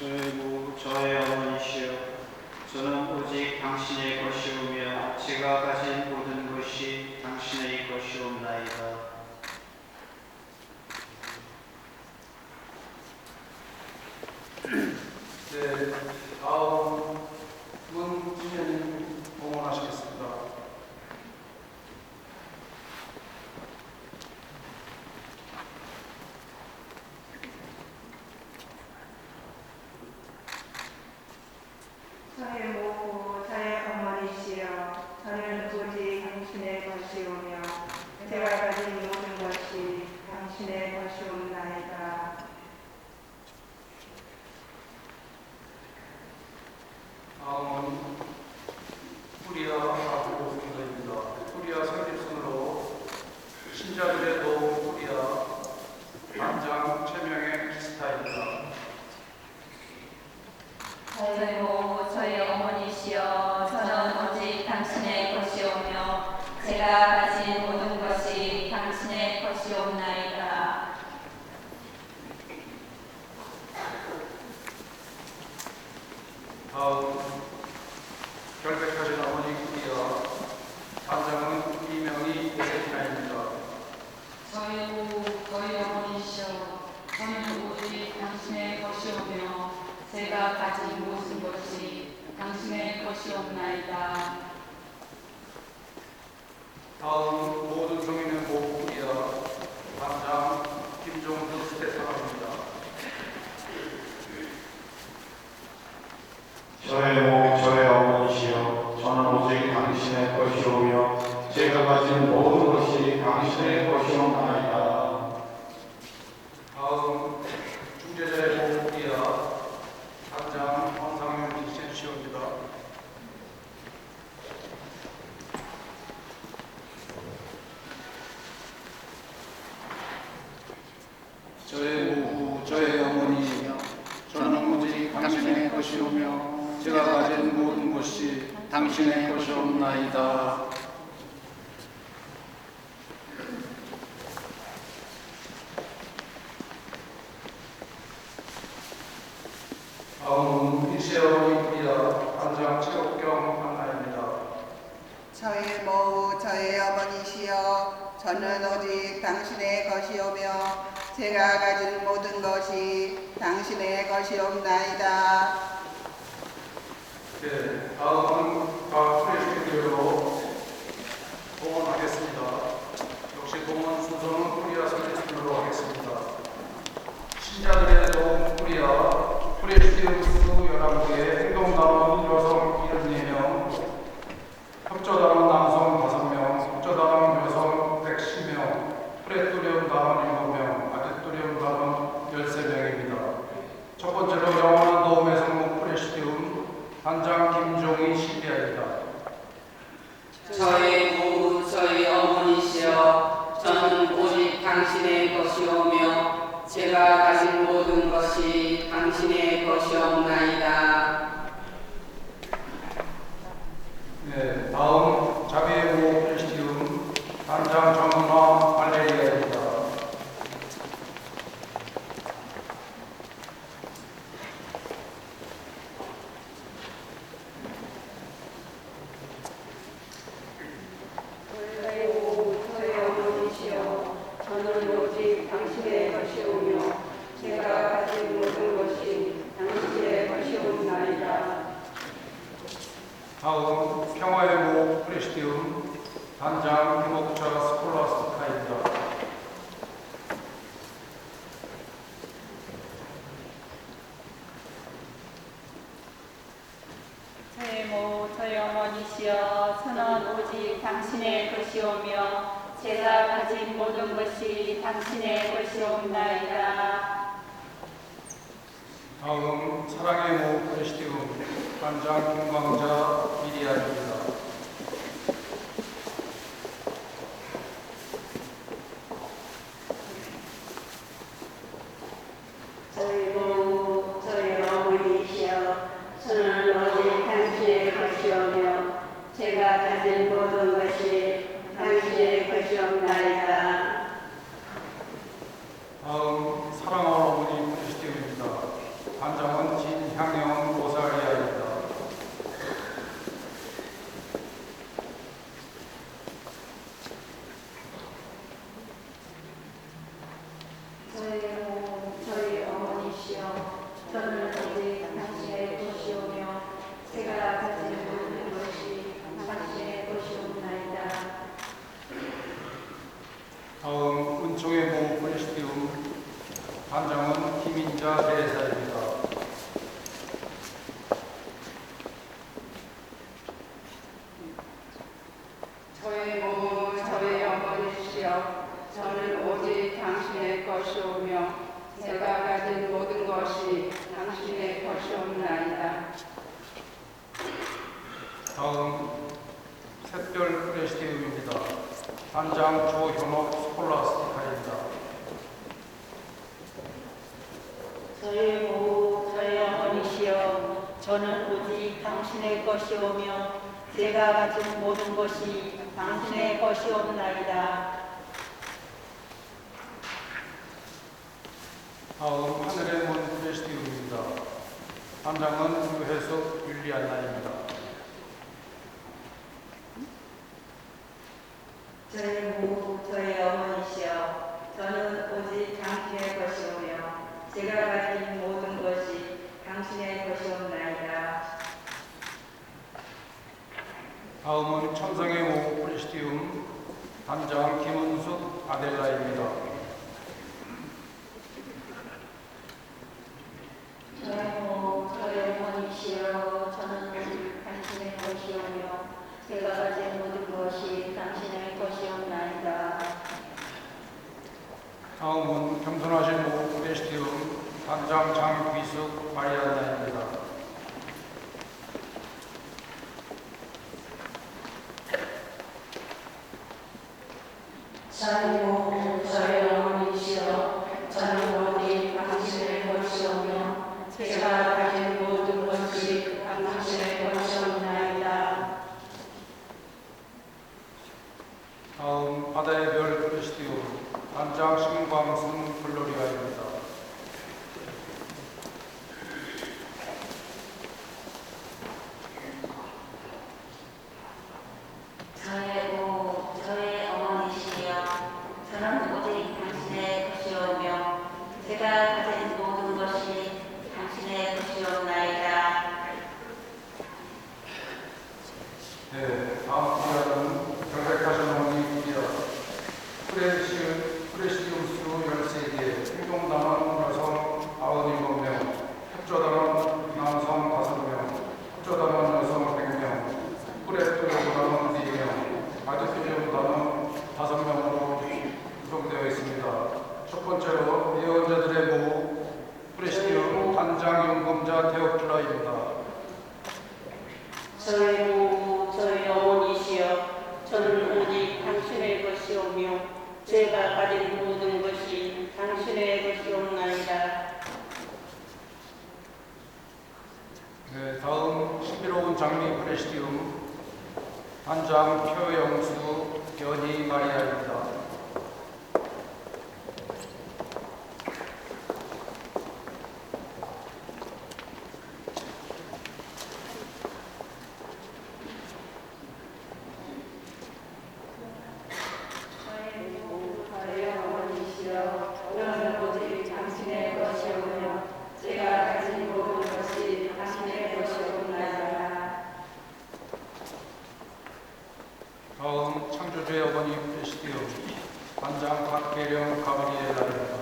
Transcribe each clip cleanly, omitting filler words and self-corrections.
저의 어머니시여, 저는 오직 당신의 것이오며 제가 가진 모든 것이 당신의 것이옵나이다. 네, 다음은 주님 봉헌하시겠습니다. 저의 모고 저의 어머니시여, 저는 오직 당신의 것이오며 제가 가진 모든 것이 당신의 것이옵나이다. 다음은 후리아 아부 성도입니다. 후리아 설립순으로 신자들의 도움 후리아 단장 최명의 기스타입니다. 저의 모고 저의 어머니시여, 저는 오직 당신의 것이오며 제가 가진 모든 것이 당신의 것이옵나이다. 다음 결백하신 어머니 후리아 단장은 이명희 세티나입니다. 저희 모고 저희 어머니시여, 저는 오직 당신의 것이오며 제가 가진 모든 것이 당신의 것이옵나이다. 다음 모든 성인의 모후 후리아 단장 김종수 스테파노입니다. 저의 어머니시여, 저는 오직 당신의 것이오며 제가 가진 모든 것이 당신의 것이옵나이다. 다음 중재자의 모후 후리아 단장 황상현 기센시오입니다. 저의 모후 저의 어머니이며 저는 오직 당신의 것이오며 제가 가진 모든 것이 당신의 것이옵나이다. 다음은 일세 어머니 후리아 단장 최옥경 한나입니다. 저의 모후 저의 어머니시여, 저는 오직 당신의 것이오며 제가 가진 모든 것이 당신의 것이옵나이다. 네, 다음은 각 프레스교로 봉헌하겠습니다. 역시 봉헌 순서는 후리아 설립순으로 하겠습니다. 신자들의 도움 후리아 프레스티우스 11개, 행동다운 여성 74명, 협조다운 남성 5명, 협조다운 여성 110명, 프레토리움 다운 7명, 아디토리움 다운 13명입니다. 첫 번째로 영원한 도움의 성목 프레스티움 단장 김종희 시비아입니다. 저의 모후 저희 어머니시여, 저는 오직 당신의 것이오며 제가 가진 모든 것이 당신의 것이옵나이다. 네, 다음 자비의 모후 프레스티움 단장 정은화 발레리아입니다. 저의 모고 저의 어머니시여, 저는 오직 당신의 것이오며 제가 가진 모든 것이 당신의 것이옵나이다. 다음 평화의 모후 프레스티움 단장 김옥철 스콜라스티카입니다. 저의 모고 저의 어머니시여, 저는 오직 당신의 것이오며 제가 가진 모든 것이 당신의 것이옵나이다. 다음 사랑의 모후 프레스티움 단장 김광자 미리아입니다. 저희 모후 저희 어머니시여, 저는 오직 당신의 것이오며 제가 가진 모든 것이 당신의 것이옵나이다. 다음 사랑하는 어머니 프레스티움입니다. 단장은 진 다음 은총의 모 프레시디움 단장은 김인자 대사입니다. 저의 몸은 저의 어머니시여 저는 오직 당신의 것이오며 제가 가진 모든 것이 당신의 것이옵나이다. 다음 샛별 프레시디움입니다. 단장 조현옥 스콜라스티카입니다. 저의 모 저의 어머니시여 저는 오직 당신의 것이오며 제가 가진 모든 것이 당신의 것이옵나이다. 다음 하늘의 문 프레시디움입니다. 단장은 유혜숙 율리안나입니다. 저의 모 저의 어머니시여 저는 오직 당신의 것이오며 제가 가진 모든 것이 당신의 것이옵나이다. 다음은 천상의 모 프레시디움 단장 김은숙 아델라입니다. 저의 모 저의 어머니시여 저는 오직 당신의 것이오며 제가 가진 모든 것이 당신의 것이옵나이다. 다음은 겸손하신 모 프레시디움 단장 장귀숙 마리아나입니다. 저의 모 저의 어머니시여 저는 오직 당신의 것이오며 제가 가진 모든 것이 당신의 것이옵나이다. 다음 바다의 별 프레시디움 단장 신광순 글로리아입니다. 저의 모 저의 어머니시여 저는 오직 당신의 것이오며 제가 가진 모든 것이 당신의 것이옵나이다. 네, 다음 분야는 결백하신 어머니 분야 프레시디움수 13개, 행동단원 여성 97명, 협조단원 남성 5명, 협조단원 여성 100명, 프레스토단원 4명, 아드피디움단원 5명으로 구성되어 있습니다. 첫 번째로 예언자들의 모 프레시디움 단장 연금자 테오플라입니다. 저의 모 저의 어머니시여 저는 오직 당신의 것이오며 제가 가진 모든 것이 당신의 것이옵나이다. 네, 다음 신비로운 장미 프레시디움 단장 표영수 견희 마리아입니다. 저의 모 저의 어머니시여 저는 오직 당신의 것이오며 제가 가진 모든 것이 당신의 것이옵나이다. 다음 창조주의 어머니 프레시디움 단장 박계령 가브리엘라입니다.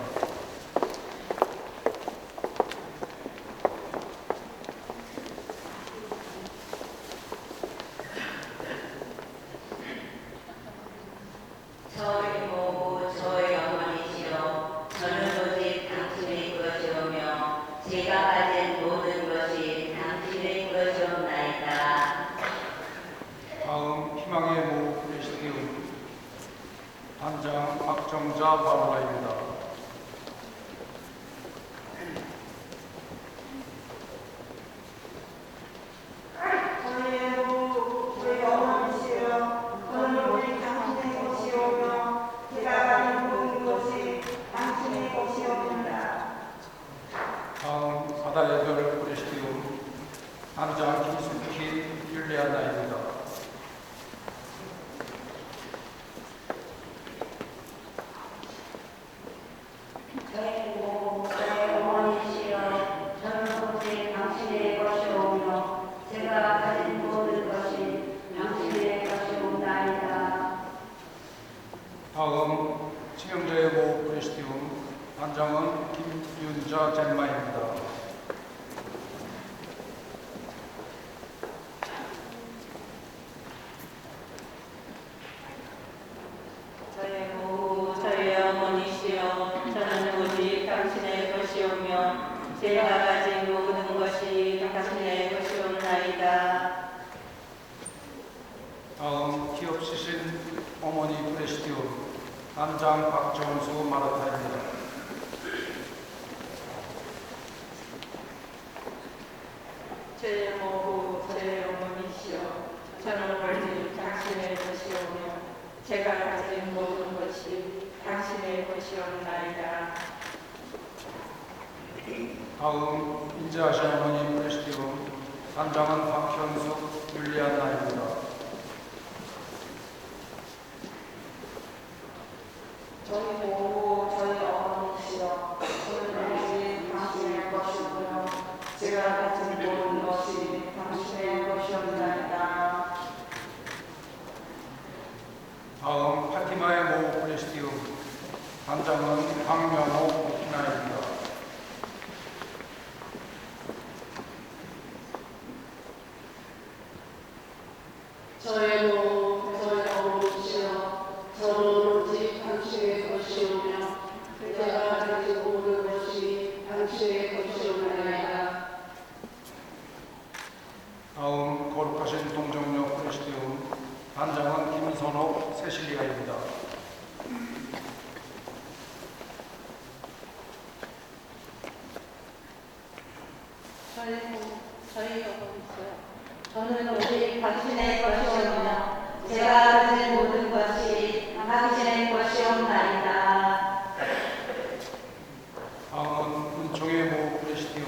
저의 모 저의 어머니시여 저는 오직 당신의 것이오며 제가 가진 모든 것이 당신의 것이옵나이다. 다음 희망의 모 프레시디움 단장 박정자 바로라입니다. 저의 모 저의 어머니시여 저는 오직 당신의 것이오며 제가 가진 모든 것이 당신의 것이옵니다. 다음 바다의 별 프레시디움 단장 김숙희 율리아나입니다. 다음은 치명자의 모 프레시디움 단장은 김윤자 젠마입니다. 저의 모 저의 어머니시여 저는 오직 당신의 것이오며 제가 가진 모든 것이 당신의 것이옵나이다. 다음 기업시신 어머니 프레시디움 단장 박정수 마르타입니다. 저의 모고 저의 어머니시여 저는 오직 당신의 것이오며 제가 가진 모든 것이 당신의 것이옵나이다. 다음 인자하신 어머니 프레시디움 단장은 박현숙 율리안나입니다. 저희 모두 저희 어머니시여 저는 오직 당신의 것이오며 제가 가진 모든 것이 당신의 것이옵나이다. 다음 파티마의 모 프레시디움 단장은 박명호 오키나입니다. 저의 모 저의 어머니시여 저는 오직 당신의 것이오며 제가 가진 모든 것이 당신의 것이옵나이다. 다음 거룩하신 동정녀 프레시디움 단장은 김선옥 세실리아입니다. 저희 어머니시여 저는 오직 당신의 것이오며 제가 가진 모든 것이 당신의 것이옵나이다. 다음은 은총의 모 프레시디움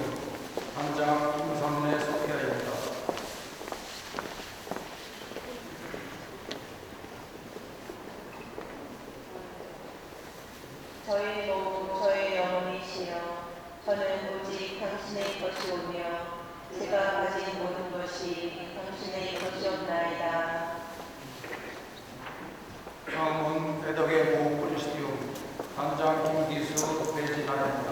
단장 김선래 소피아입니다. 저희 모두 저희 어머니시여 저는 오직 당신의 것이오며 제가 가진 모든 것이 당신의 것이옵나이다. 다음은 애덕의 모 프레시디움 단장 김기수 배진아입니다.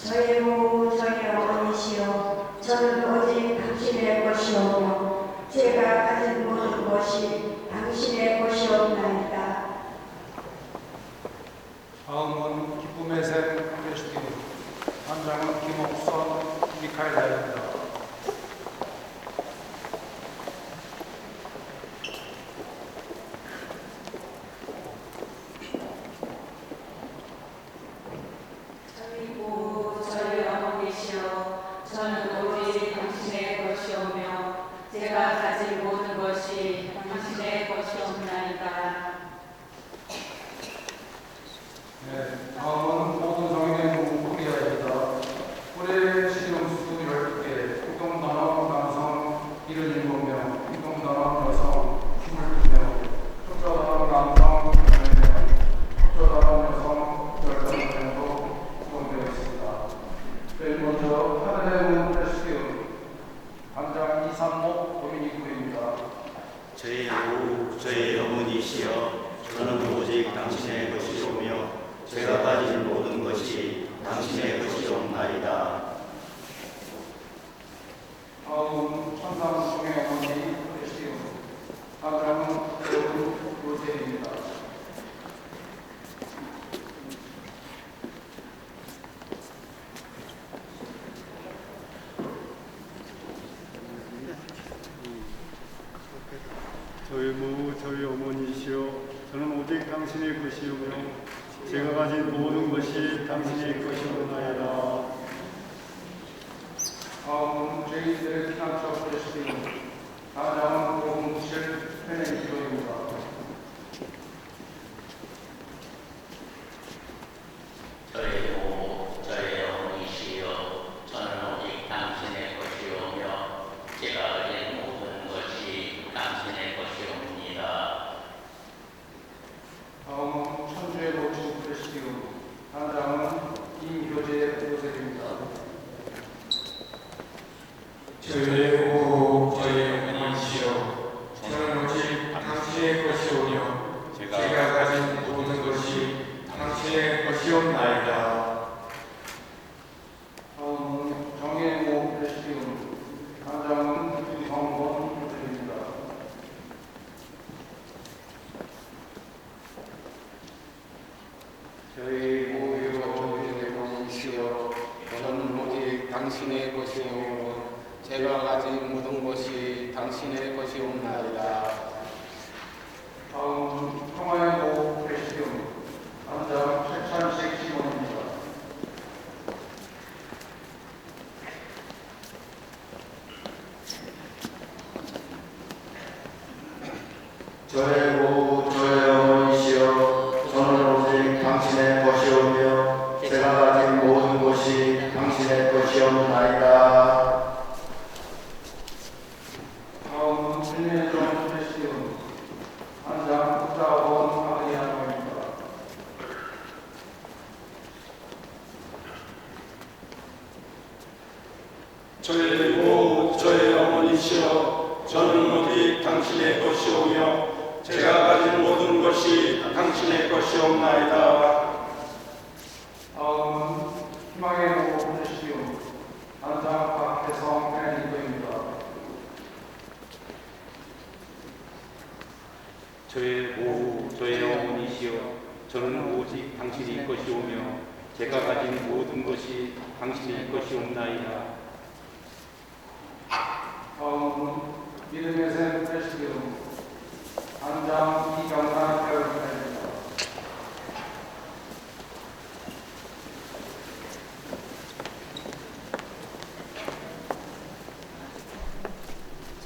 저희 모두 저희 어머니시여 저는 오직 당신의 것이오며 제가 가진 모든 것이 당신의 것이옵나이다. 다음은 기쁨의 샘 프레시디움 단장은 김옥선 미카엘라입니다. 저희 모두 저희 어머니시여 저는 오직 당신의 것이오며 제가 가진 모든 것이 당신의 것이옵나이다. 네, 다음은 모든 성인의 코리아입니다. 올해 신용수 12개, 공동단원 남성 77명, 공동단원 여성 22명, 촉자단원 남성 10명, 촉자단원 여성 15명으로 구성되어 있습니다. 제일 먼저 하늘의 프레시디움 단장 이상목 도미니구입니다. 저희 어머니시여 저는 오직 당신의 것이오며 제가 가진 모든 것이 당신의 것이옵나이다. 다음 천상송의 어머니 프레시디움 단장은 여분 요셉입니다. 저희 어머니시여 저는 오직 당신의 것이오며 제가 가진 모든 것이 당신의 것이옵나이다. 다음은 제2대 피난처 프레시디움 단장은 고흥실 페네기도입니다. 저희 어머니시여 저는 오직 당신의 것이오며 제가 가진 모든 것이 당신의 것이옵니다. 다음은 천주의 노친 프레시디움 단장은 임효재 요셉입니다. 저의 오 저의 어머니시여 저는 오직 당신의 것이오며 제가 가진 모든 것이 당신의 것이옵나이다. 정예모 프레시디움 단장은 유성범 교수입니다. 저희 모유 어머니의 어머니시여 저는 오직 당신의 것이오며 제가 가진 모든 것이 당신의 것이옵나이다. 다음 평화의 프레시디움 단장 최찬식 시원입니다. 저의 오 저의 어머니시여 저는 오직 당신의 것이오며 제가 가진 모든 것이 당신의 것이옵나이다. 다음은 일면정 프레시디움 단장 국사원 아리아노입니다. 저의 오 저의 어머니시여 저는 오직 당신의 것이오며 제가 가진 모든 것이 당신의 것이옵나이다. 다음은 희망의 모 프레시디움 단장 박혜성 패널리더입니다. 저의 어머니시여 저는 오직 당신의 것이오며 제가 가진 모든 것이 당신의 것이옵나이다. 다음은 믿음의 샘 프레시디움 단장 이경란 배우입니다.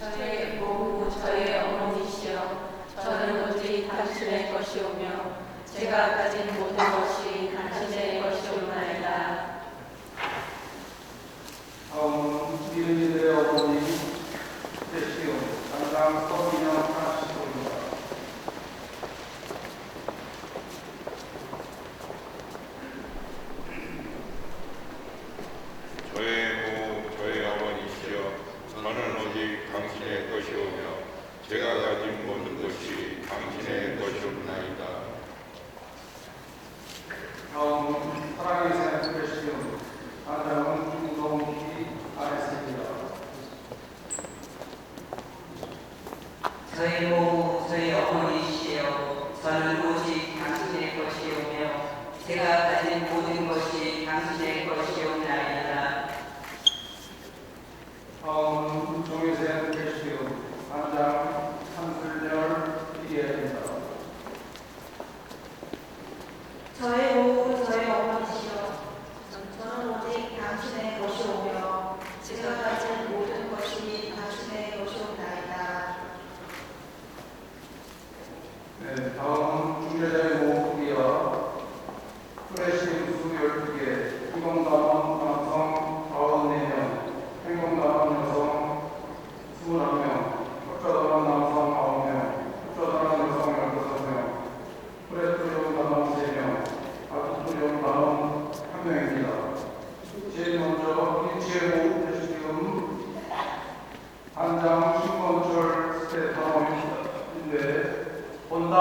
저의 모후 저의 어머니시여 저는 오직 당신의 것이오며 제가 가진 모든 것이 당신의 것이옵나이다. 다음은 믿음이들의 어머니 프레시디움 단장 서민영 하나씩입니다. 저의 어머니시여 저는 오직 당신의 것이오며 제가 가진 모든 것이 당신의 것이옵나이다. 다음은 사랑의 샘 프레시디움 단장은 김동기 아레스입니다. 저희 모두 저희 어머니시여 저는 오직 당신의 것이오며 제가 가진 모든 것이 당신의 것이옵나이다. 다음은 종의샘 프레시디움 단장 한슬열 피디입니다. 저의 모후 저의 어머니시여 저는 오직 당신의 것이오며 제가 가진 모든 것이 당신의 것이옵나이다. 네, 다음은 중재자의 모국이와 프레시디움 수 12개, 희망당원 남성 94명, 행동당원 여성 21명, 협조당원 남성 9명, 협조당원 여성 15명, 프레토리온 당원 3명, 아토토리온 당원 1명입니다. 제일 먼저 일치의 모국 프레시디움 단장 신건철 스테파노인데 본당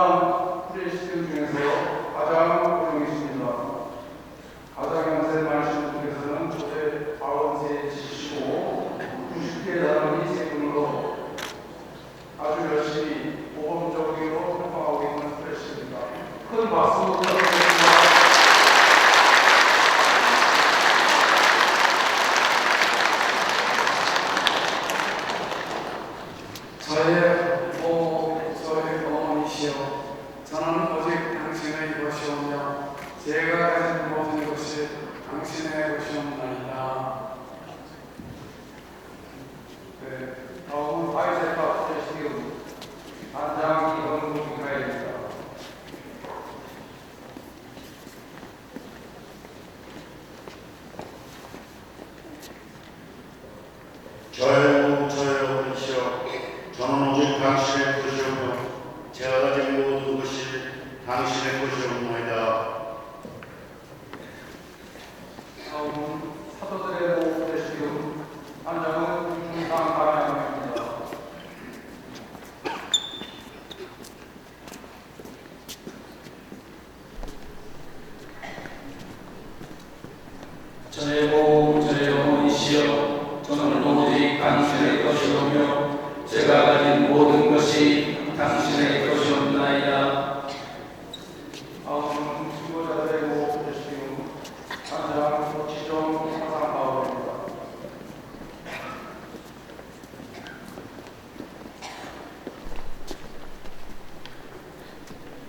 프레시디움 중에서 가장 고령이십니다. 가장 연세 많으신 분께서는 올해 93세이시고 90개 단원이 세 분으로 아주 열심히 모범적으로 활동하고 있는 프레시입니다. 큰 박수 부탁드립니다. 저의 어머니시여 저는 오직 당신의 것이오며 제가 가진 모든 것이 당신의 것이옵나이다. 네, 다음은 바이세파 프레시디움 단장 이건국 기가입니다. 저의 어머니시여 저는 오직 당신의 것이오며 제가 가진 모든 것이 당신의 것이옵나이다. 다음은 사도들의 모후 프레시디움 단장은 이상 감사합니다. 저의 몸, 저의 어머니시여, 저는 오직 당신의 것이오며 제가 가진 모든 것이 당신의 것이옵나이다. 다음은 수고자들의 모든 것이요 단장 지정 사상가오입니다.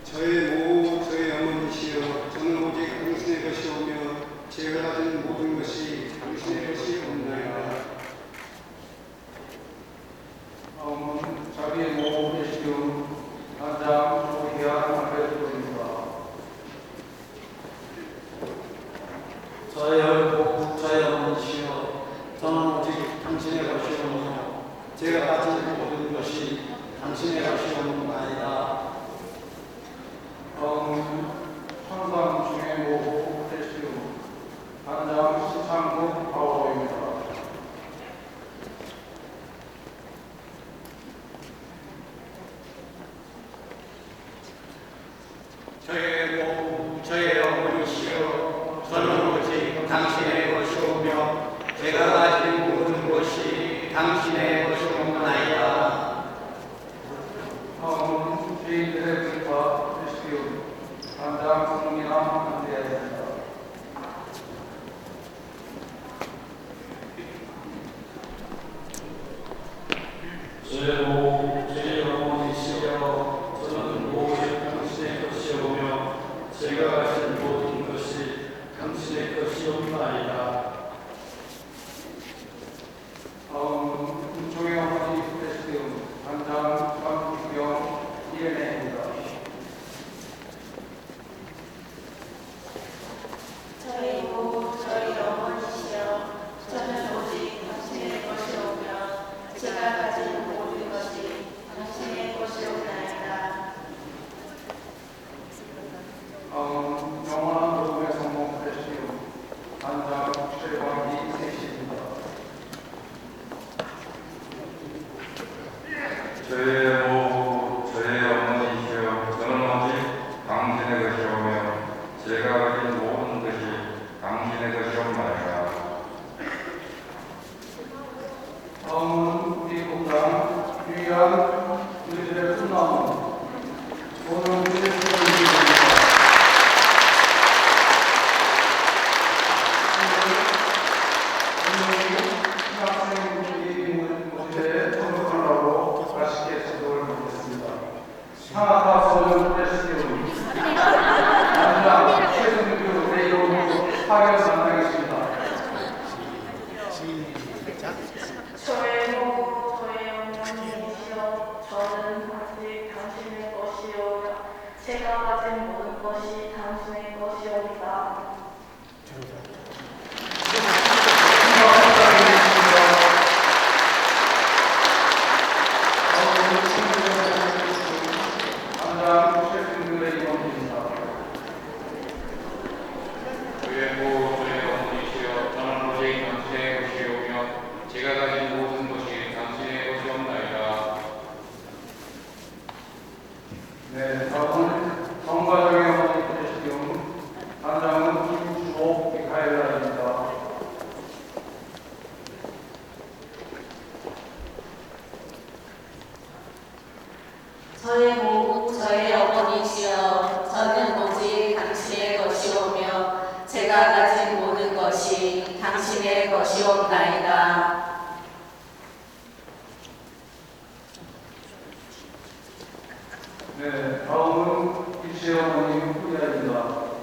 저의 모, 저의 어머니시여, 저는 오직 당신의 것이오며 제가 가진 모든 것이 당신의 것이옵나이다. 다음은 자기의 모든 것이요 단장 조희한 안배수입니다. 저의 얼굴, 저의 어머니시여, 저는 오직 당신의 것이오며 제가 가진 모든 것이 당신의 것이옵나이다. 다음은 천상 중의 모부 대시요 단장 신창국 파워입니다. 저의 몸, 저의 어머니시여, 저는 오직 당신의 것이오며 제가 가진 모든 것이 당신의 것이옵나이다. 다음은 주인들의 불파 대시요 단장 성민아 안대야입니다. 저의 몸, 저의 어머니시여, 저는 오직 당신의 것이오며 제가 가진 모든 것이 당신의 것이옵나이다. 다음은 은총의 어머니 대시요 단장 박기경 이은혜입니다. 저희 모, 저희 어머니시여, 저는 오직 당신의 것이오며 제가 가진 모든 것이 당신의 것이옵나이다. 다음은 영원한 복음의 성공 대시요 단장 최광희 셋입니다. 저의 모, 저의 어머니시여, 저는 오직 당신의 것이오며 제가 가진 모든 것이 당신의 것이옵나이다. 다음은 우리 공당 유일한 우리들의 꿈나무 오늘 우리의 꿈입니다. 신학생분들이 모두에 참석하라고 맛있게 지도를 드리겠습니다. 상하타 소년 프레시티온 단장 최승규 대의원으로 파견 담당했습니다. 저의 모, 저의 어머니시여, 저는 오직 당신의 것이오며 제가 가진 모든 것이 당신의 것이옵니다. 단장 최승규의 임원입니다. 저의 모, 저의 어머니시여, 저는 오직 당신의 것이오며 제가 가진 모든 것이 당신의 것이옵나이다. 네, 다음은 정가정의 어머니 되시기용 단장은 김주옥 미카엘라입니다. 저의 모, 저의 어머니시여, 저는 오직 당신의 것이오며 제가 가진 모든 것이 당신의 것이옵나이다. 네, 다음은 이시의 어머니 후리아입니다.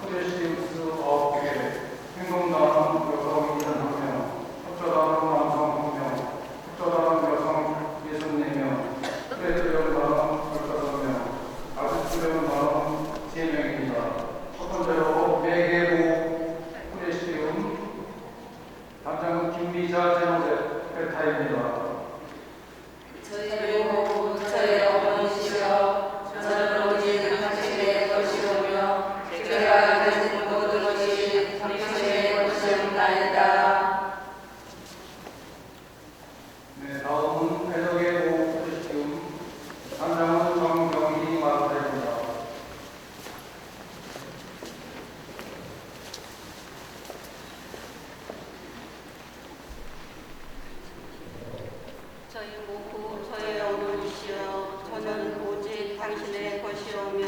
프레시우스 9개, 행동단원 여성 1명, 협조단원 남성 1명, 협조단원 여성 64명, 프레드연단원 15명, 아스트레온단원 3명입니다. 첫 번째로 매개보 프레시움 단장은 김미자 제노제 베타입니다. 저의 모, 저의 어머니시여, 저는 오직 당신의 것이오며 제가 가진 모든 것이 당신의 것이옵나이다. 네, 다음은 해석의 보호 프레시움 단장은 정경희 마사입니다. 저희 모두 저의 어머니시여 저는 오직 당신의 것이오며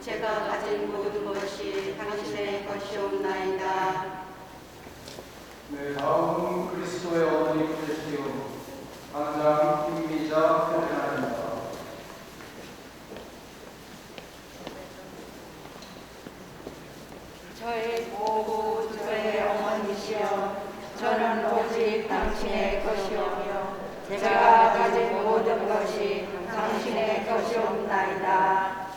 제가 가진 모든 것이 당신의 것이옵나이다. 네, 다음은 그리스도의 어머니 프레시움 단장 김미자 페르나입니다. 저희 모두 저의 어머니시여 저는 오직 당신의 것이오며 제가 가진 모든 것이 당신의 것이옵나이다.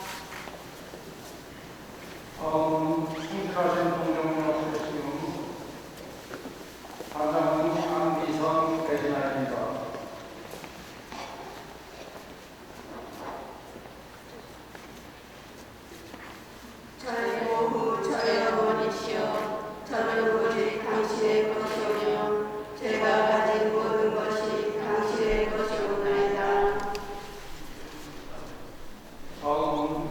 다음은 충실하신 동정녀 프레시움 단장은 안미선 배진아입니다. 저희 모두 저의 어머니시여 저는 오직 당신의 것이오며 제가 가진 모든 것이 당신의 것이옵나이다. 다음은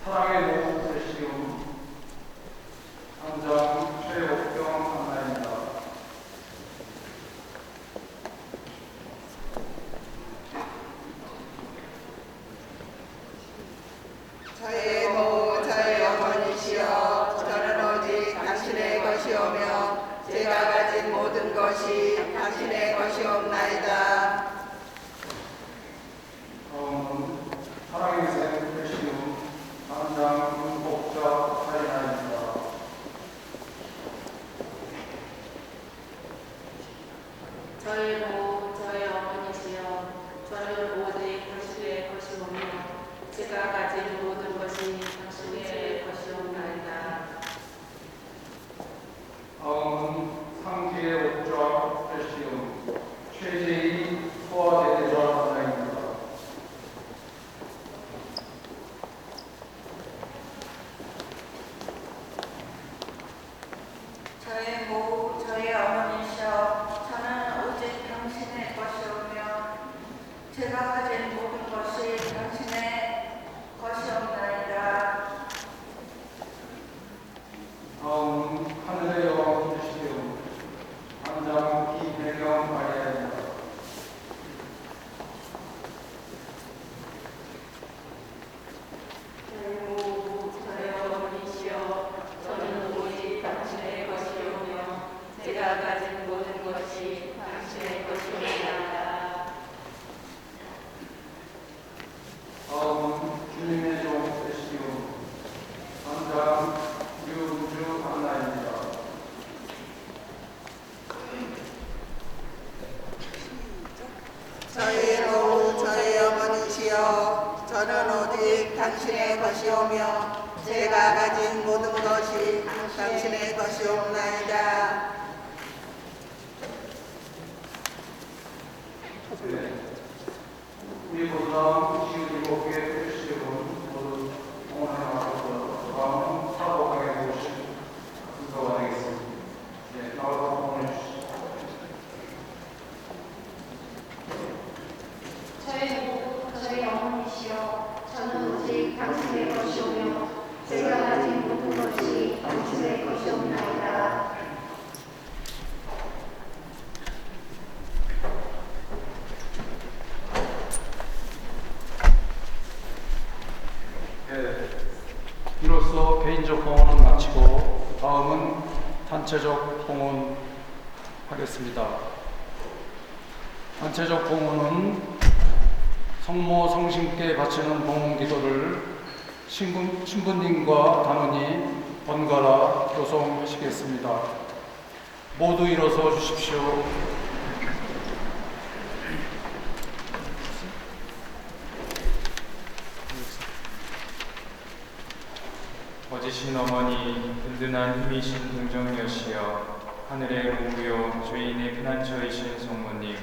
사랑의 모후 프레시움 단장 최옥경 안나입니다. 저희 모두 저의 어머니시여 저는 오직 당신의 것이오며 제가 가진 모든 것이 당신의 것이옵나이다. 다음은 사랑의 샘 프레시움 단장 윤복자 사인아입니다. 저희 모두 저의 어머니시여 저는 오직 당신의 것이오며 제가 가진 모든 것이 당신의 것이옵나이다. 다음은 상기의 옥좌 프레시움 최재희 소아대대자 단장입니다. 저희 모두 저의 어머니시여 저는 오직 당신의 것이오며 제가 가진 모든 것이 당신의 것이옵나이다. 다음은 하늘의 여왕 프레시움 단장 이배경 마리아입니다. 저희 모두 저의 어머니시여 저는 오직 당신의 것이오며 제가 가진 모든 것이 당신의 것이옵나이다. 다음은 주님의 종 프레시움 단장 류주 안나입니다. 저희 모두 저의 어머니시여 저는 오직 당신의 것이오며 제가 가진 모든 것이 당신의 것이옵나이다. 네. 우리 보다 27개 프레시움은 모두 동원해 나가고요. 다음은 사고강에 모신 순서가 되겠습니다. 네, 나와서 동원해 주시죠. 저희 모두 저희 어머니시여 저는 오직 당신의 것이오며 제가 가진 모든 것이 당신의 것이옵나이다. 네, 이로써 개인적 봉헌은 마치고 다음은 단체적 봉헌 하겠습니다. 단체적 봉헌은 성모 성신께 바치는 봉헌 기도를 신부님과 단원이 번갈아 교송하시겠습니다. 모두 일어서 주십시오. 거지신 어머니, 든든한 힘이신 동정녀시여, 하늘의 모우여 죄인의 피난처이신 성모님,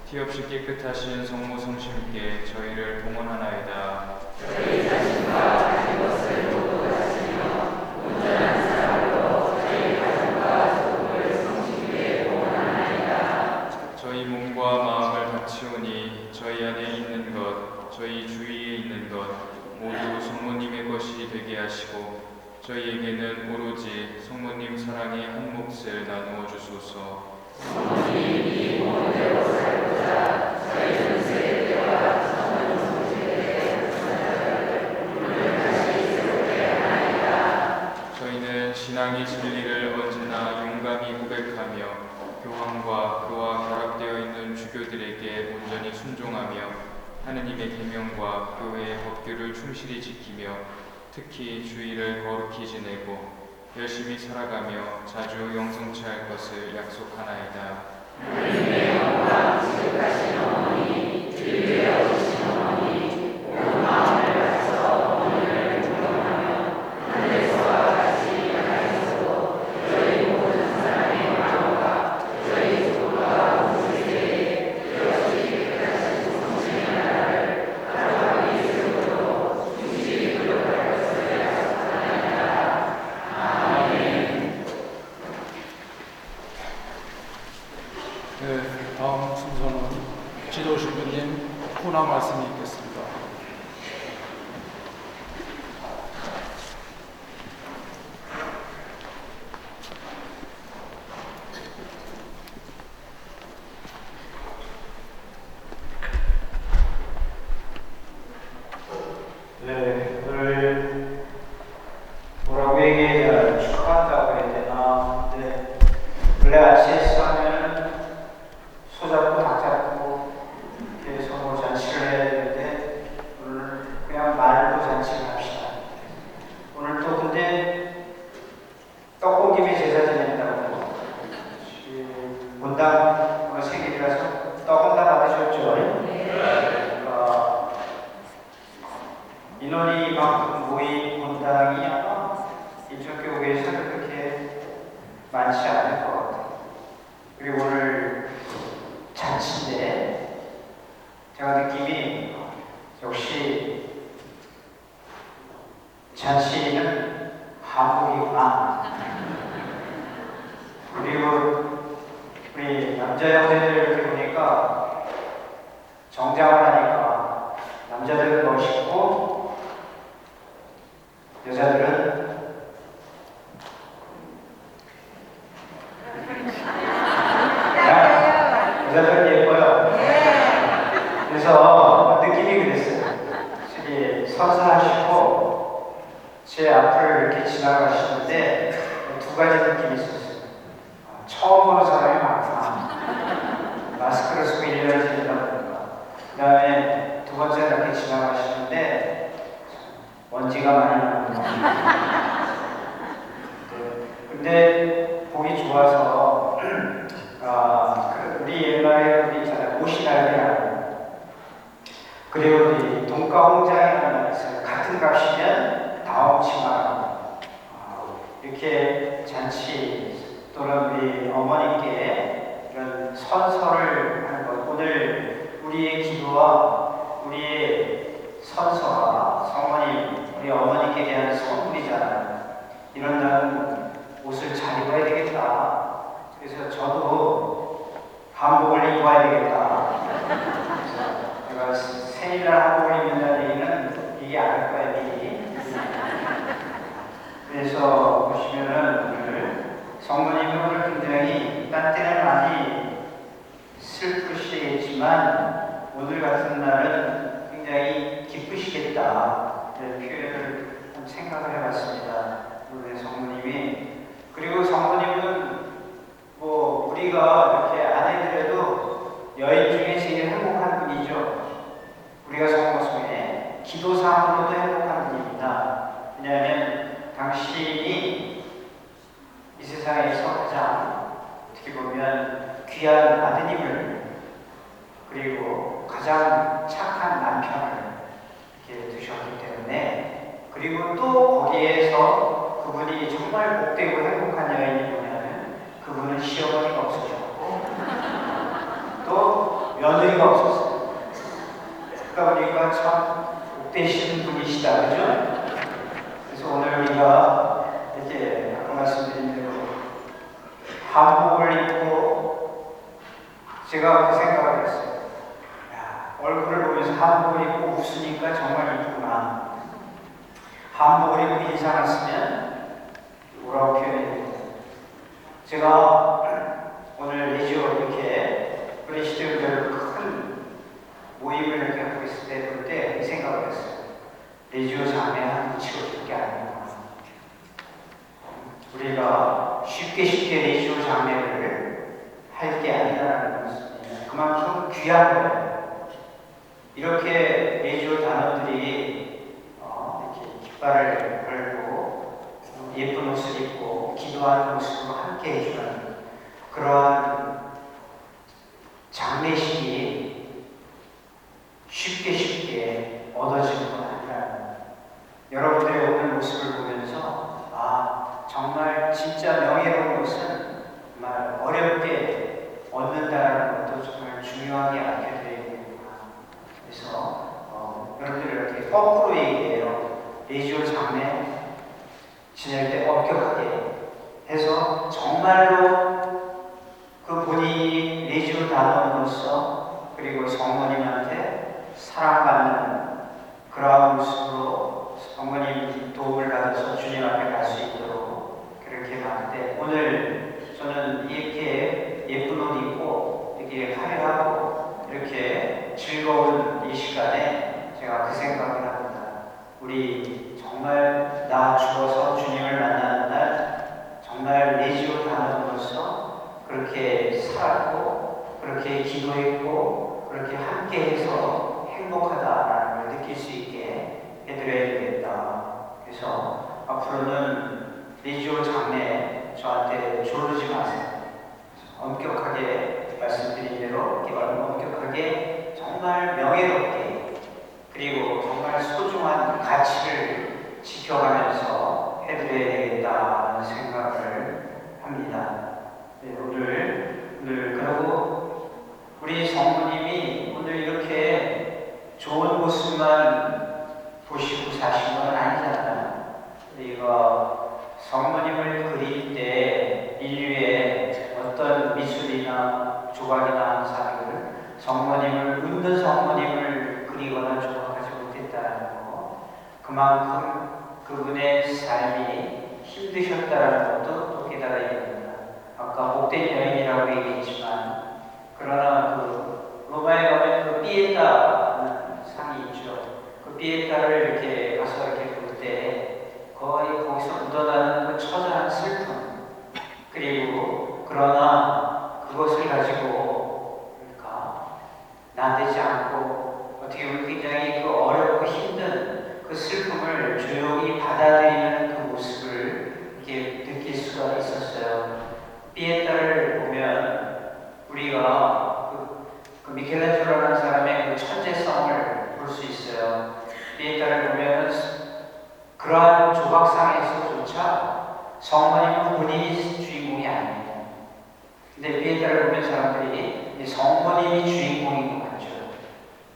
티 없이 깨끗하신 성모 성심께 저희를 봉헌하나이다. 저희 자신과 가진 것을 모두 바치며 온전한 사랑으로 저희 가정과 조국을 성심께 봉헌하나이다. 저희 몸과 마음을 같이 오니 저희 안에 있는 것, 저희 주위에 있는 것 모두 성모님의 것이 되게 하시고 저희에게는 오로지 성모님 사랑의 한 몫을 나누어 주소서. 성모님이 몸대로 살고자 저희는 세대와 성모님 성제에 사자를 오늘 다시 새롭게 하나이다. 저희는 신앙의 진리를 언제나 용감히 고백하며 교황과 그와 결합되어 있는 주교들에게 온전히 순종하며 하느님의 계명과 교회의 법규를 충실히 지키며 특히 주의를 거룩히 지내고 열심히 살아가며 자주 영성케 할 것을 약속하나이다. 하느님의 영광 지극하신 어머니, 주위에 오신 어머니, 온 마음을 다해서 어머니를 존경하며 하늘에서와 같이 하나님께서도 저희 모든 사람의 마음과 저희 조국과 온 세계에 그것이 깨끗하신 성신의 나라를 가져가기 위해서도 충실히 노력할 것을 약속하나이다. 아멘. 네, 다음 순서는 지도신부님 훈화 말씀이 있겠습니다. 네, 오늘 뭐라고 얘기해야 축하한다고 해야 되나? 네, 원래 RCS 하면은 소잡고 닭잡고 이렇게 서로 잔치를 해야 되는데 오늘 그냥 말로 잔치를 합시다. 오늘 또 근데 떡볶이비 제사 지낸다고 본당 생일이라서 떡은 다 받으셨죠? 인원이 이만큼 모인 본당이 아마 이쪽 교회에서 그렇게 많지 않을 것 같아요. 그리고 오늘 잔치인데 제가 느낌이 역시 잔치는 한복이구나. 그리고 우리 남자 형제들 이렇게 보니까 정장을 하니까 남자들은 멋있고 여자들은 여자들은 예뻐요. 그래서 느낌이 그랬어요. 되게 선사하시고 제 앞을 이렇게 지나가시는데 두 가지 느낌이 있었어요. 처음 보는 사람이 많구나. 마스크를 쓰고 1년을 지내다 보니까. 그 다음에 두 번째 이렇게 지나가시는데 먼지가 많이 나는구나. 근데 보기 좋아서 우리 옛날에 우리 있잖아요. 옷이라는 그리고 우리 돈가 홍장이라는 말 있어요. 같은 값이면 다음 치마. 이렇게 잔치 또는 우리 어머니께 이런 선서를 하는 것. 오늘 우리의 기도와 우리의 선서가 성모님, 우리 어머니께 대한 선물이잖아요. 이런 날은 옷을 잘 입어야 되겠다. 그래서 저도 한복을 입어야 되겠다. 그래서 제가 생일날 한복을 입는다는 얘기는 이게 아닐 거야, 미리. 그래서 보시면은 오늘 성모님이 오늘 굉장히 딴 때는 많이 슬프시겠지만 오늘 같은 날은 굉장히 기쁘시겠다. 이런 표현을 생각을 해봤습니다. 우리 성모님이. 그리고 성모님은 뭐 우리가 이렇게 안 해드려도 여인 중에 제일 행복한 분이죠. 우리가 성모성에 기도상으로도 행복한 분입니다. 왜냐하면 당신이 이 세상에서 가장 어떻게 보면 귀한 아드님을 그리고 가장 착한 남편을 이렇게 두셨기 때문에 그리고 또 거기에서 그분이 정말 복되고 행복한 여인이 뭐냐면 그분은 시어머니가 없으셨고 또 며느리가 없었어요. 그러다 보니까 참 복되신 분이시다. 그죠? 그래서 오늘 우리가 이렇게 아까 말씀드린 대로 한복을 입고 제가 그 생각을 했어요. 한복을 입고 웃으니까 정말 이쁘구나. 한복을 입고 인상을 쓰면 뭐라고 표현해야 돼요? 제가 오늘 레지오 이렇게 우리 시대별 큰 모임을 이렇게 하고 있을 때 볼 때 이 생각을 했어요. 레지오 장례 한 치워줄 게 아니구나. 우리가 쉽게 레지오 장례를 할 게 아니라는 것은 그만큼 귀한 거예요. 이렇게 레지오 단원들이 이렇게 깃발을 걸고 예쁜 옷을 입고 기도하는 모습으로 함께 해주는 그러한 장례식이 쉽게 얻어지는 건 아니라는 여러분들의 오늘 모습을 보면서 정말 진짜 명예로운 것은 정말 어렵게 얻는다는 것도 정말 중요하게 알게 되는구나. 그래서 여러분들 이렇게 거꾸로 얘기해요. 레지오 장례 지낼 때 엄격하게 해서 정말로 그 본인이 레지오 단원으로서 그리고 성모님한테 사랑받는 그러한 모습으로 성모님 도움을 받아서 주님 앞에 갈 수 있도록 그렇게 하는데 오늘 저는 이렇게 예쁜 옷 입고 이렇게 화려하고 이렇게 즐거운 이 시간에 제가 그 생각을 합니다. 우리 정말 나 죽어서 주님을 만나는 날 정말 레지오 단원으로서 그렇게 살았고 그렇게 기도했고 그렇게 함께해서 행복하다라는 걸 느낄 수 있게 해드려야 되겠다. 그래서 앞으로는 레지오 장례 저한테 조르지 마세요. 엄격하게 말씀드린 대로 이렇게 엄격하게 정말 명예롭게 그리고 정말 소중한 가치를 지켜가면서 해드려야 되겠다는 생각을 합니다. 네, 오늘 그리고 우리 성모님이 오늘 이렇게 좋은 모습만 보시고 사신 건 아니잖아요. 우리가 성모님을 그릴 때 인류의 어떤 미술이나 조각이나 하는 사람들 성모님을 웃는 성모님을 그리거나 조각하지 못했다는 거 그만큼 그분의 삶이 힘드셨다는 것도 또 깨달아야 됩니다. 아까 복된 여인이라고 얘기했지만 그러나 그 로마에 가면 그 피에타라는 상이 있죠. 그 피에타를 이렇게 가서 이렇게 볼 때 거의 거기서 묻어나는 그 처절한 슬픔 그리고 그러나 그것을 가지고 그러니까 나대지 않고 어떻게 보면 굉장히 그 어렵고 힘든 그 슬픔을 조용히 받아들이는 그 모습을 이렇게 느낄 수가 있었어요. 피에타를 보면 우리가 그 미켈란젤로라는 사람의 그 천재성을 볼 수 있어요. 피에타를 보면 그러한 조각상에서조차 성모님은 본인이 주인공이 아니에요. 근데 피에타를 보면 사람들이 성모님이 주인공인 것 같죠.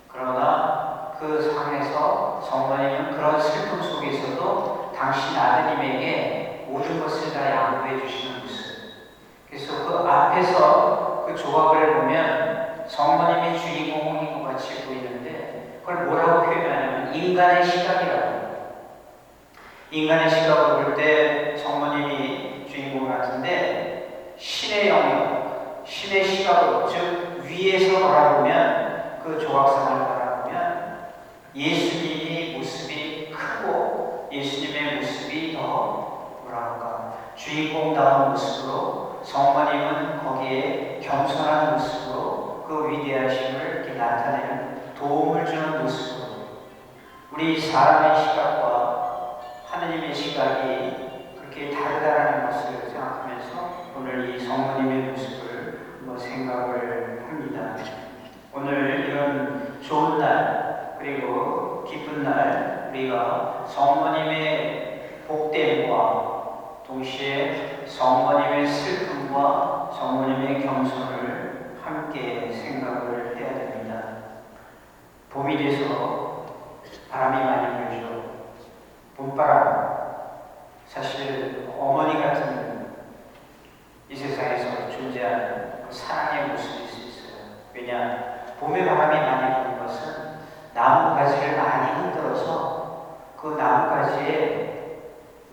그러나 그 상에서 성모님은 그런 슬픔 속에서도 당신 아드님에게 모든 것을 다 양보해 주시는 모습. 그래서 그 앞에서 그 조각을 보면 성모님이 주인공인 것 같이 보이는데 그걸 뭐라고 표현하냐면 인간의 시각이라고 해요. 인간의 시각으로 볼 때 성모님이 주인공 같은데 신의 영역, 신의 시각으로 즉 위에서 바라보면 그 조각상을 바라보면 예수님의 모습이 크고 예수님의 모습이 더 뭐랄까 주인공다운 모습으로 성모님은 거기에 겸손한 모습으로 그 위대하심을 이렇게 나타내는 도움을 주는 모습으로 우리 사람의 시각과 하느님의 시각이 그렇게 다르다는 것을 생각하면서 오늘 이 성모님의 모습을 생각을 합니다. 오늘 이런 좋은 날 그리고 기쁜 날 우리가 성모님의 복됨과 동시에 성모님의 슬픔과 성모님의 겸손을 함께 생각을 해야 됩니다. 봄이 돼서 바람이 많이 불죠. 봄바람, 사실 어머니 같은 이 세상에서 존재하는 그 사랑의 모습일 수 있어요. 왜냐, 봄에 바람이 많이 부는 것은 나뭇가지를 많이 흔들어서 그 나뭇가지에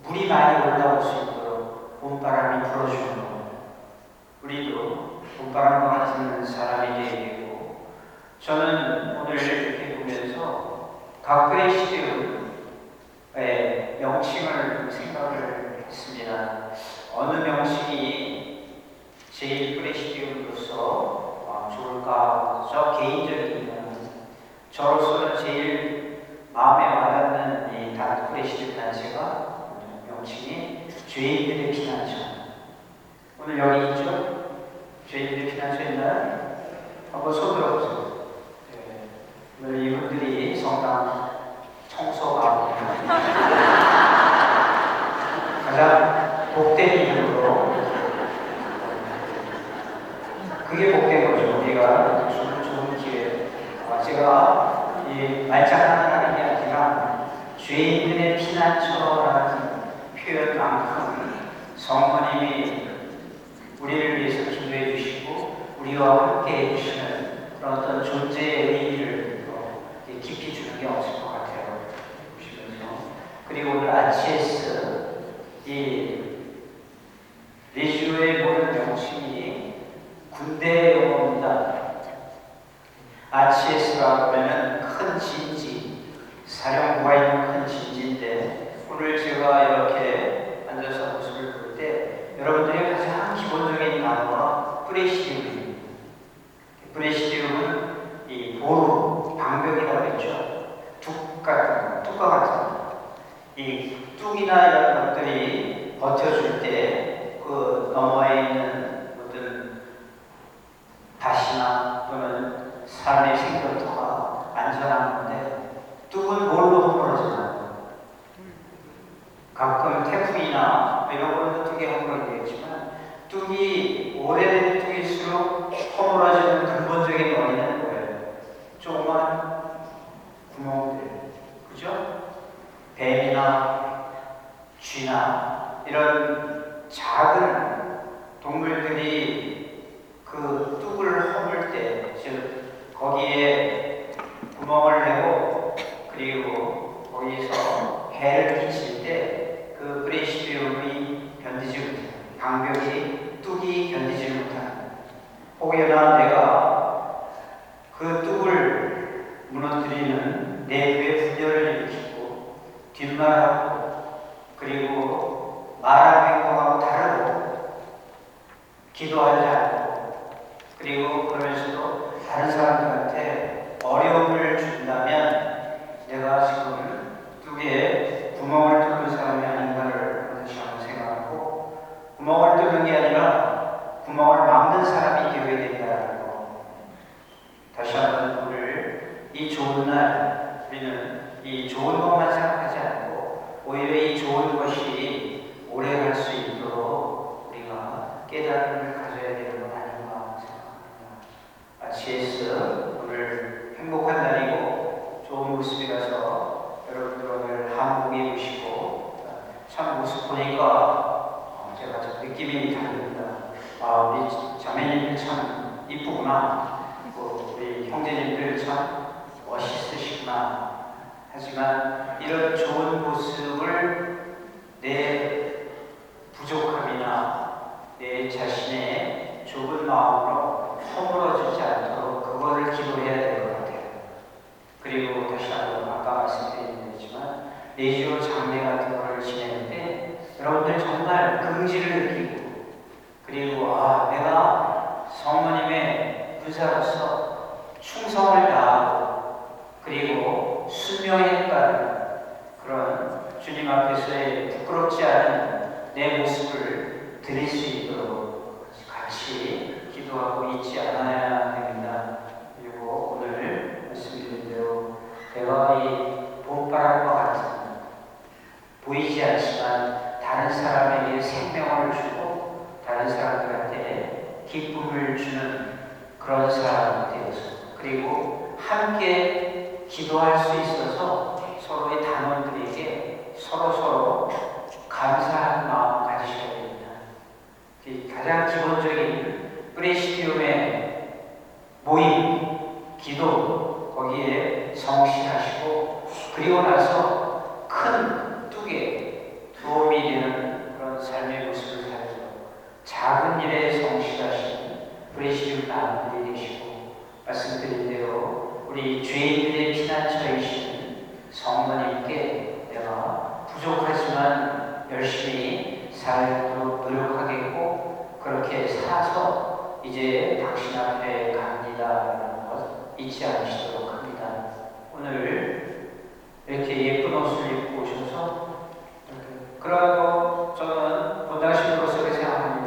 물이 많이 올라올 수 있도록 봄바람이 불어주는 겁니다. 우리도 봄바람과 같은 사람이 되게 되고, 저는 오늘 이렇게 보면서 각 프레시드의 명칭을 생각을 했습니다. 어느 명칭이 제일 프레시드로서 좋을까? 저 개인적인 저로서는 제일 마음에 와닿는 이 프레시드 단체가 명칭이 죄인들의 피난처. 오늘 여기 있죠? 죄인들의 피난처 있나요? 한번 손 들어보세요. 네. 오늘 이분들이 성당 청소하고 가장 복된 이름으로, 그게 복된 거죠. 우리가 좋은 기회. 제가 이 말장난하는 게 아니라 죄인들의 피난처라는 표현만큼 성모님이 우리를 위해서 기도해 주시고 우리와 함께 해주시는 그런 어떤 존재의 의미를 깊이 주는 게 없을 것 같아요. 보시면서. 그리고 오늘 아치에스, 이 리주의 모든 명칭이 군대 용어입니다. 아치에스라고 하면 큰 진지, 사령부가 있는 큰 진지인데, 오늘 제가 이렇게 앉아서 모습을 볼 때 여러분들이 가장 기본적인 단어가 프레시디움입니다. 프레시디움은 이 보루, 방벽이라고 했죠. 뚝과 같은 이 뚝이나 이런 것들이 버텨줄 때 그 너머에 있는 어떤 다시나 또는 삶의 생명터가 안전한 건데, 뚝은 뭘로 허물어지나요? 가끔 태풍이나 이런 걸로 뚝이 허물어지겠지만, 뚝이 오래된 뚝일수록 허물어지는 근본적인 원인은 뭐예요? 조그만 구멍들, 그죠? 뱀이나 쥐나 이런 작은 동물들이 그 뚝을 허물 때, 즉 거기에 구멍을 내고 그리고 거기서 해를 끼칠 때 그 프레시디움이 견디지 못하는, 방벽이 뚝이 견디지 못하는, 혹여나 내가 그 뚝을 무너뜨리는 내부의 분열을 일으키고 뒷말하고 그리고 말하고 행동하고 다르고 기도하지 않고 그리고 그러면서도 다른 사람들한테 어려움을 준다면 내가 지금 뚝에 구멍을 뚫는 사람이 아닌가를 다시 한번 생각하고, 구멍을 뚫는 게 아니라 구멍을 막는 사람이 되어야 된다는 거. 다시 한번 오늘 이 좋은 날 우리는 이 좋은 것만 생각하지 않고 오히려 이 좋은 것이 오래 갈 수 있도록 우리가 깨달음을 가져야 되는 건 아닌가 생각합니다. 아치에스, 오늘 행복한 날이고 좋은 모습이라서 여러분들 오늘 한복에 입으시고 참 모습 보니까 제가 좀 느낌이 다릅니다. 우리 자매님들 참 이쁘구나, 우리 형제님들 참 멋있으시구나. 하지만 이런 좋은 모습을 내 부족함이나 내 자신의 좁은 마음으로 허물어지지 않도록 그거를 기도해야 될 것 같아요. 그리고 다시 한번 아까 말씀드린 거지만 내주 장례 같은 거를 지낼 때 여러분들 정말 긍지를 느끼고, 그리고 내가 성모님의 군사로서 충성을 다하고 그리고 순명에 따른 그런 주님 앞에서의 부끄럽지 않은 내 모습을 드릴 수 있도록 같이 기도하고 있지 않아야 됩니다. 그리고 오늘 말씀드린 대로 내가 이 봄바람과 같은 보이지 않지만 다른 사람에게 생명을 주고 다른 사람들한테 기쁨을 주는 그런 사람이 되어서, 그리고 함께 기도할 수 있어서 서로의 단원들에게 서로 감사한 마음 가지셔야 됩니다. 가장 기본적인 프레시디움의 모임, 기도 거기에 성실하시고 그리고 나서 큰 뚝에 도움이 되는 그런 삶의 모습을 살고 작은 일에 성실하신 브레시브 나무들이 되시고 말씀드린 대로 우리 죄인들의 피난처이신 성도님께 내가 부족하지만 열심히 살도록 노력하겠고 그렇게 살아서 이제 당신 앞에 갑니다라는 것 잊지 않으시도록 합니다. 오늘 이렇게 예쁜 옷을 입고 오셔서 그래도 저는 본당신으로서 그렇게 생각합니다.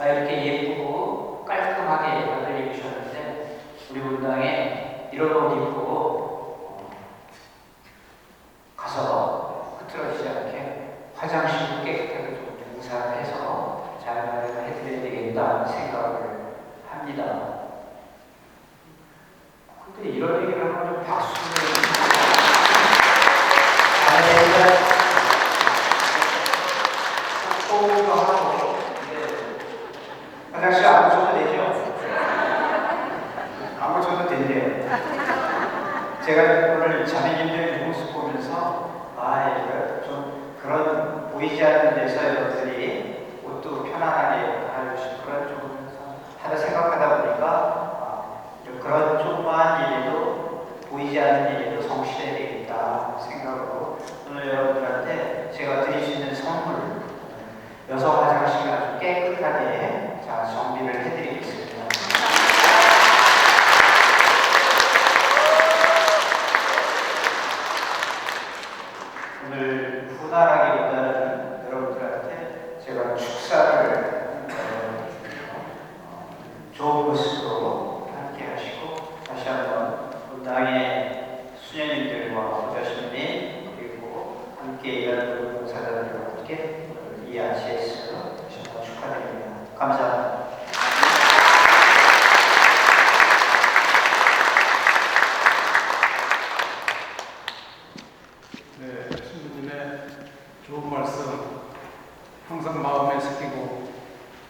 이렇게 예쁘고 깔끔하게 다들 입으셨는데 우리 본당에 이런 옷 입고 가서 흐트러지지 않게 화장실도 깨끗하게 좀 공사를 해서 잘 마련해드려야 되겠다는 생각을 합니다. 근데 이런 얘기를 하면 좀 박수를 호흡도 하고 화장실 안 오셔도 되죠? 안 오셔도 된대요. 제가 오늘 자매님들 모습 보면서 좀 그런 보이지 않는 데서 여러분들이 옷도 편안하게 갈아주시고 그런 좀 하다 생각하다 보니까 그런 조그마한 일에도 보이지 않는 일에도 성실해야 되겠다 생각으로 오늘 여러분들한테 제가 드릴 수 있는 선물 여성 화장실을 아주 깨끗하게 정비를 해드리겠습니다. 오늘 후단하기보다는 여러분들한테 제가 축사를 좋은 모습으로 함께 하시고 다시 한번 본당의 수녀님들과 부자신님 그리고 함께 일하는 봉사자들과 함께 이 RCS 다시 한번 축하드립니다. 감사합니다. 네, 신부님의 좋은 말씀 항상 마음에 새기고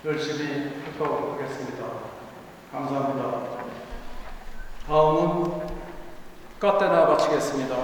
열심히 하도록 하겠습니다. 감사합니다. 다음은 까테나 바치겠습니다.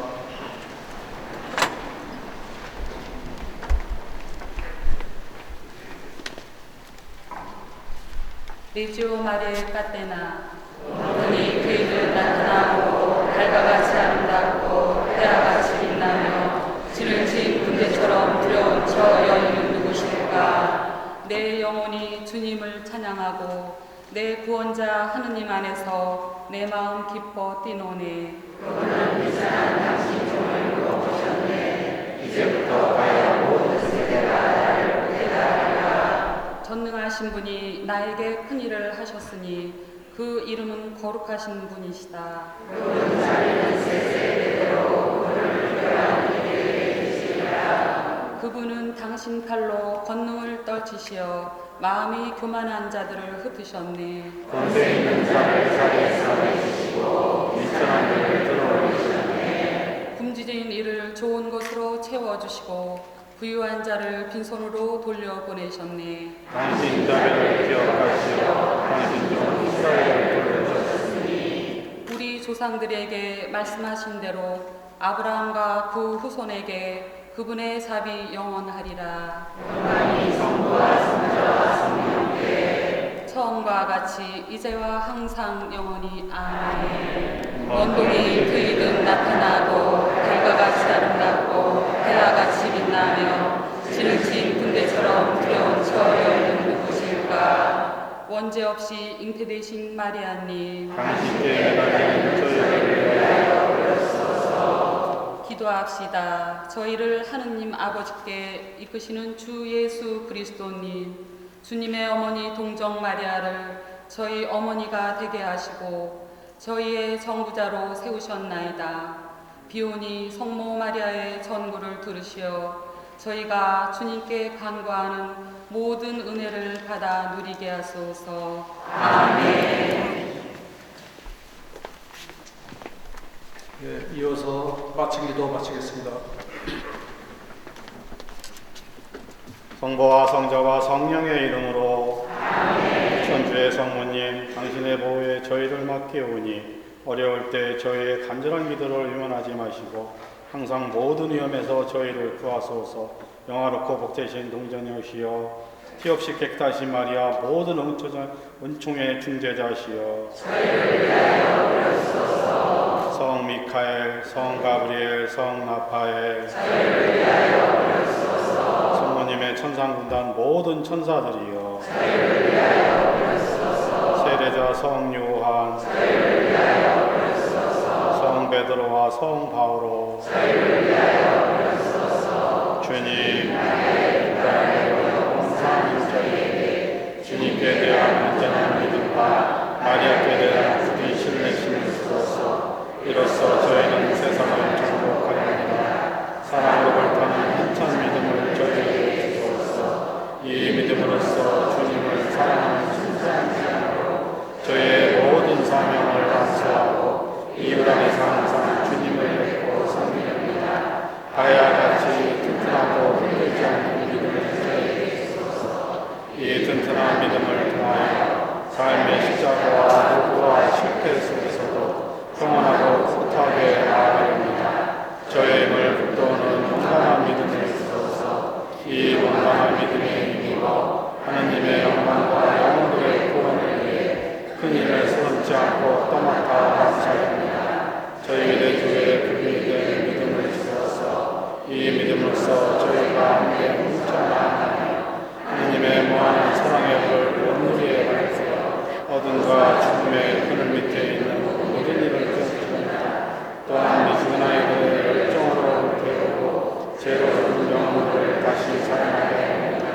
레지오 마리의 까테나 너니 그이는 나타나고 달과 같이 아름답고 해와 같이 빛나며 지는 진 군대처럼 두려운 저 여인은 누구실까? 내 영혼이 주님을 찬양하고 내 구원자 하느님 안에서 내 마음 기뻐 뛰노네. 그분은 비싼 당신 종을 물어보셨네. 이제부터 과연 모든 세대가 나를 깨달으리라. 전능하신 분이 나에게 큰 일을 하셨으니 그 이름은 거룩하신 분이시다. 그분 자리는 세세대대로 그분을 교회하는 이들에게 계시리라. 그분은 당신 팔로 권능을 떨치시어 마음이 교만한 자들을 흩으셨네. 권세 있는 자를 자리에서 내주시고 미천한 자를 들어올리셨네. 굶주린 이를 좋은 것으로 채워주시고 부유한 자를 빈손으로 돌려보내셨네. 당신 자비를 기억하시어 당신 종 이스라엘을 돌려주셨으니 우리 조상들에게 말씀하신 대로 아브라함과 그 후손에게 그분의 삽이 영원하리라. 영광이 성부와 성자와 성령께 처음과 같이 이제와 항상 영원히 아멘. 원동이 그이든 나타나고 달과 같이 아름답고 해와 같이 빛나며 지는 진 군대처럼 두려운 저 여인은 누구실까? 원죄 없이 잉태되신 마리아님 당신께 매달린 저희를 위하여 기도합시다. 저희를 하느님 아버지께 이끄시는 주 예수 그리스도님, 주님의 어머니 동정 마리아를 저희 어머니가 되게 하시고 저희의 정부자로 세우셨나이다. 비오니 성모 마리아의 전구를 들으시어 저희가 주님께 간구하는 모든 은혜를 받아 누리게 하소서. 아멘. 예, 이어서 마침기도 마치겠습니다. 성부와 성자와 성령의 이름으로 아멘. 천주의 성모님 당신의 보호에 저희를 맡기오니 어려울 때 저희의 간절한 기도를 위면하지 마시고 항상 모든 위험에서 저희를 구하소서. 영화롭고 복되신 동정이시여 티 없이 깨끗하신 마리아 모든 은총의 중재자시여 저희를 위하여 부르소서. 성 미카엘, 성 가브리엘, 성 나파엘 저희를 위하여 부르소서. 성모님의 천상군단 모든 천사들이여 저희를 위하여 부르소서. 세례자 성 요한 저희를 위하여 부르소서. 성 베드로와 성 바오로 저희를 위하여 부르소서. 주님 주님께 대한 온전한 믿음과 마리아께 대한 굳은 신뢰심을 주소서. 이로써 저희는 세상을 정복하리라. 사랑으로 불타는 힘찬 믿음을 저희에게 주소서. 이 믿음으로써 주님을 사랑하는 진짜한 사랑으로 저희의 모든 사명을 완수하고 이웃 안에서 항상 주님을 뵙고 섬깁니다. 가야 같이 튼튼하고 흔들지 않는 믿음을 저희에게 주소서. 이 튼튼한 믿음을 통하여 삶의 십자가와 노고와 실패 속에서도 평안하고 꿋하게 나아가렵니다. 저의 힘을 북돋우는 용감한 믿음을 주소서. 이 용감한 믿음에 힘입어 하나님의 영광과 영혼들의 구원을 위해 큰 일을 서슴지 않고 떠맡아 감사합니다. 저희들의 주의 불리된 믿음을 주소서. 이 믿음으로써 저희가 함께 뭉쳐나가며 하나님의 무한한 사랑의 불 온누리에 밝혀 어둠과 죽음의 그늘 밑에 있는 모든 일을 깨닫습니다. 또한 미숙한 아이들의 열정으로 배우고 죄로운 영혼을 다시 사랑하게 합니다.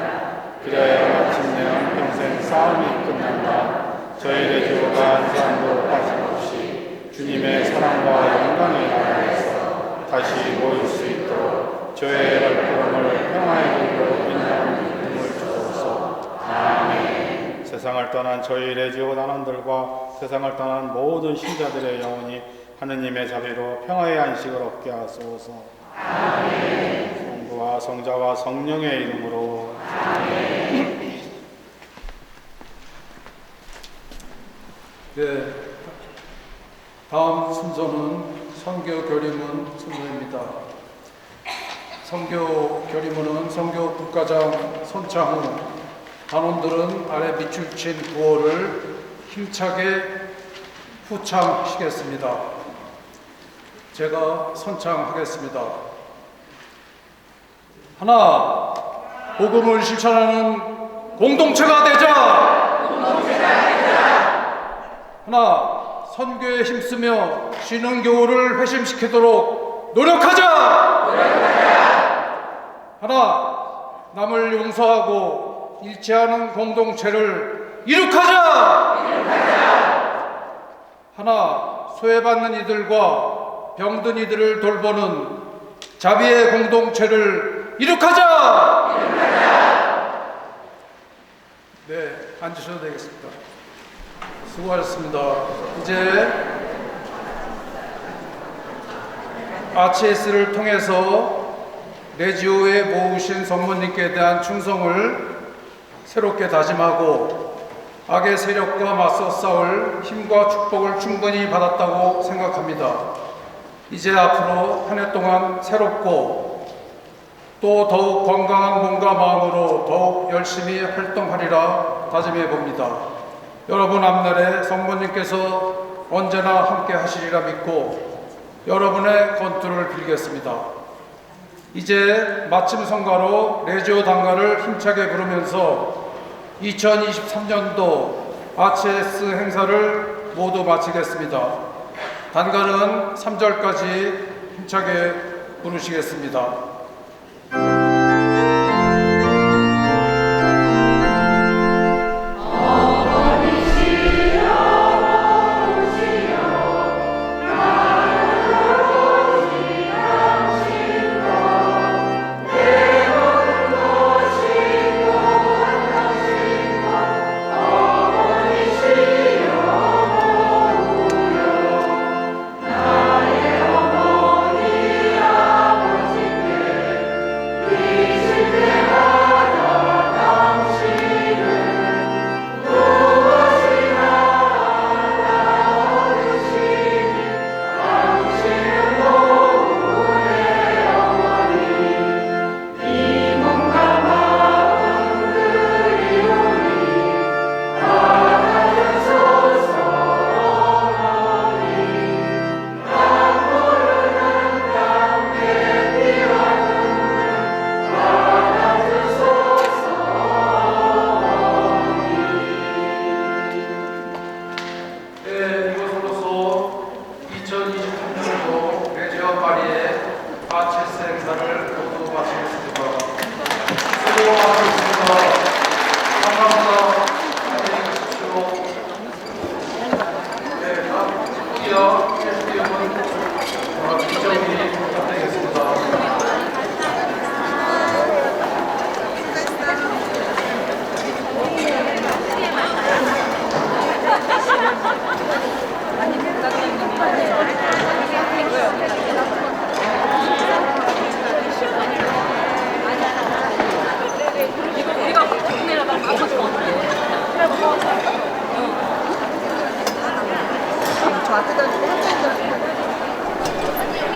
그래야 마침내 한평생 싸움이 끝난다. 저희의 주가 한 사람도 빠짐없이 주님의 사랑과 영광의 나라에서 다시 모일 수 있도록 저의 발걸음을 평화의 길로 인도하는 믿음을 주소서. 아멘. 세상을 떠난 저희 레지오 단원들과 세상을 떠난 모든 신자들의 영혼이 하느님의 자비로 평화의 안식을 얻게 하소서. 아멘. 성부와 성자와 성령의 이름으로. 아멘. 네, 다음 순서는 선교 교리문 순서입니다. 선교 교리문은 선교 국가장 손창훈 단원들은 아래 밑줄친 구호를 힘차게 후창하시겠습니다. 제가 선창하겠습니다. 하나, 복음을 실천하는 공동체가 되자. 하나, 선교에 힘쓰며 쉬는 교우를 회심시키도록 노력하자. 하나, 남을 용서하고 일치하는 공동체를 이룩하자. 하나, 소외받는 이들과 병든 이들을 돌보는 자비의 공동체를 이룩하자. 네, 앉으셔도 되겠습니다. 수고하셨습니다. 이제 RCS를 통해서 레지오에 모으신 성모님께 대한 충성을 새롭게 다짐하고 악의 세력과 맞서 싸울 힘과 축복을 충분히 받았다고 생각합니다. 이제 앞으로 한 해 동안 새롭고 또 더욱 건강한 몸과 마음으로 더욱 열심히 활동하리라 다짐해 봅니다. 여러분 앞날에 성모님께서 언제나 함께 하시리라 믿고 여러분의 건투를 빌겠습니다. 이제 마침 성가로 레지오 단가를 힘차게 부르면서 2023년도 RCS 행사를 모두 마치겠습니다. 단가는 3절까지 힘차게 부르시겠습니다. 나의 어머니 아버지께 행사를